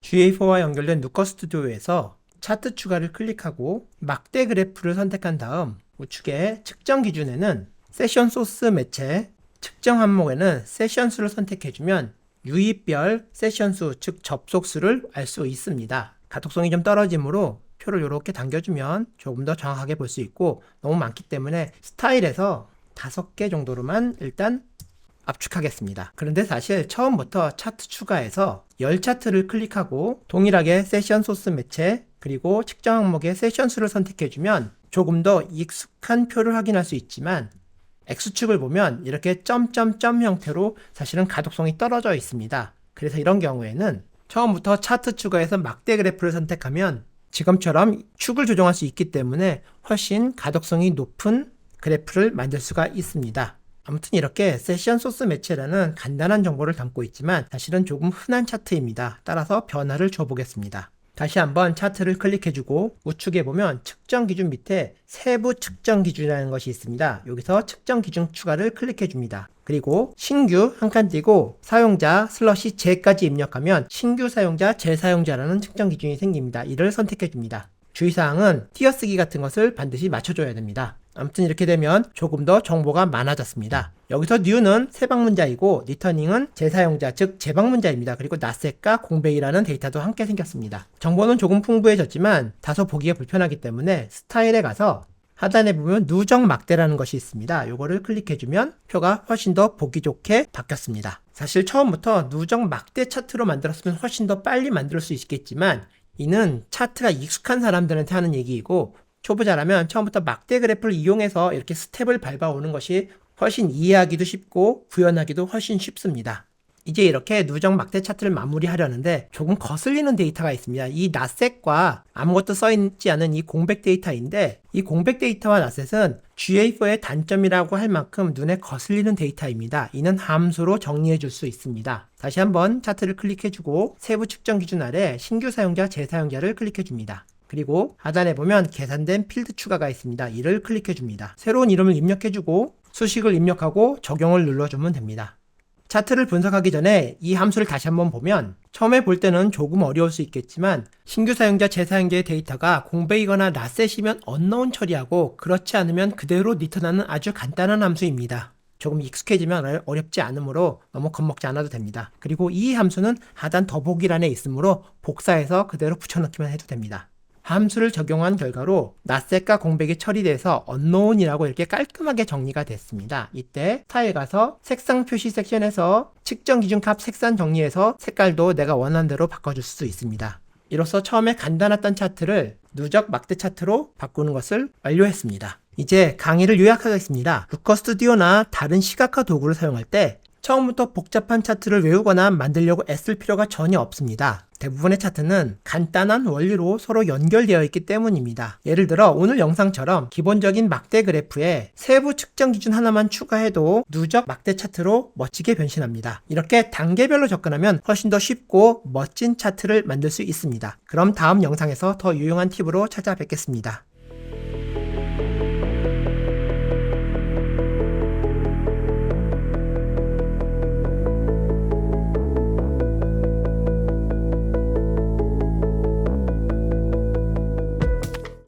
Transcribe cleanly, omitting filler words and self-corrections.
GA4와 연결된 누커 스튜디오에서 차트 추가를 클릭하고 막대 그래프를 선택한 다음 우측의 측정 기준에는 세션 소스 매체, 측정 항목에는 세션 수를 선택해주면 유입별 세션 수, 즉 접속 수를 알 수 있습니다. 가독성이 좀 떨어지므로 표를 이렇게 당겨주면 조금 더 정확하게 볼 수 있고, 너무 많기 때문에 스타일에서 5개 정도로만 일단 압축하겠습니다. 그런데 사실 처음부터 차트 추가해서 열 차트를 클릭하고 동일하게 세션 소스 매체 그리고 측정 항목의 세션 수를 선택해주면 조금 더 익숙한 표를 확인할 수 있지만, X축을 보면 이렇게 점점점 형태로 사실은 가독성이 떨어져 있습니다. 그래서 이런 경우에는 처음부터 차트 추가해서 막대 그래프를 선택하면 지금처럼 축을 조정할 수 있기 때문에 훨씬 가독성이 높은 그래프를 만들 수가 있습니다. 아무튼 이렇게 세션 소스 매체라는 간단한 정보를 담고 있지만 사실은 조금 흔한 차트입니다. 따라서 변화를 줘보겠습니다. 다시 한번 차트를 클릭해주고 우측에 보면 측정 기준 밑에 세부 측정 기준이라는 것이 있습니다. 여기서 측정 기준 추가를 클릭해줍니다. 그리고 신규 한 칸 띄고 사용자 슬러시 제까지 입력하면 신규 사용자, 재사용자라는 측정 기준이 생깁니다. 이를 선택해줍니다. 주의사항은 띄어쓰기 같은 것을 반드시 맞춰줘야 됩니다. 아무튼 이렇게 되면 조금 더 정보가 많아졌습니다. 여기서 new는 세방문자이고 returning은 재사용자, 즉 재방문자입니다. 그리고 낫셋과 공백이라는 데이터도 함께 생겼습니다. 정보는 조금 풍부해졌지만 다소 보기가 불편하기 때문에 스타일에 가서 하단에 보면 누적 막대라는 것이 있습니다. 이거를 클릭해주면 표가 훨씬 더 보기 좋게 바뀌었습니다. 사실 처음부터 누적 막대 차트로 만들었으면 훨씬 더 빨리 만들 수 있겠지만 이는 차트가 익숙한 사람들한테 하는 얘기이고, 초보자라면 처음부터 막대 그래프를 이용해서 이렇게 스텝을 밟아오는 것이 훨씬 이해하기도 쉽고 구현하기도 훨씬 쉽습니다. 이제 이렇게 누적 막대 차트를 마무리하려는데 조금 거슬리는 데이터가 있습니다. 이 낫셋과 아무것도 써있지 않은 이 공백 데이터인데, 이 공백 데이터와 낫셋은 GA4의 단점이라고 할 만큼 눈에 거슬리는 데이터입니다. 이는 함수로 정리해 줄 수 있습니다. 다시 한번 차트를 클릭해주고 세부 측정 기준 아래 신규 사용자, 재사용자를 클릭해줍니다. 그리고 하단에 보면 계산된 필드 추가가 있습니다. 이를 클릭해줍니다. 새로운 이름을 입력해주고 수식을 입력하고 적용을 눌러주면 됩니다. 차트를 분석하기 전에 이 함수를 다시 한번 보면 처음에 볼 때는 조금 어려울 수 있겠지만 신규 사용자, 재사용자의 데이터가 공백이거나 낫셋이면 언노운 처리하고, 그렇지 않으면 그대로 리턴하는 아주 간단한 함수입니다. 조금 익숙해지면 어렵지 않으므로 너무 겁먹지 않아도 됩니다. 그리고 이 함수는 하단 더보기란에 있으므로 복사해서 그대로 붙여넣기만 해도 됩니다. 함수를 적용한 결과로 낫셋과 공백이 처리돼서 unknown이라고 이렇게 깔끔하게 정리가 됐습니다. 이때 스타일 가서 색상 표시 섹션에서 측정 기준 값 색상 정리해서 색깔도 내가 원하는 대로 바꿔줄 수 있습니다. 이로써 처음에 간단했던 차트를 누적 막대 차트로 바꾸는 것을 완료했습니다. 이제 강의를 요약하겠습니다. 루커 스튜디오나 다른 시각화 도구를 사용할 때 처음부터 복잡한 차트를 외우거나 만들려고 애쓸 필요가 전혀 없습니다. 대부분의 차트는 간단한 원리로 서로 연결되어 있기 때문입니다. 예를 들어 오늘 영상처럼 기본적인 막대 그래프에 세부 측정 기준 하나만 추가해도 누적 막대 차트로 멋지게 변신합니다. 이렇게 단계별로 접근하면 훨씬 더 쉽고 멋진 차트를 만들 수 있습니다. 그럼 다음 영상에서 더 유용한 팁으로 찾아뵙겠습니다.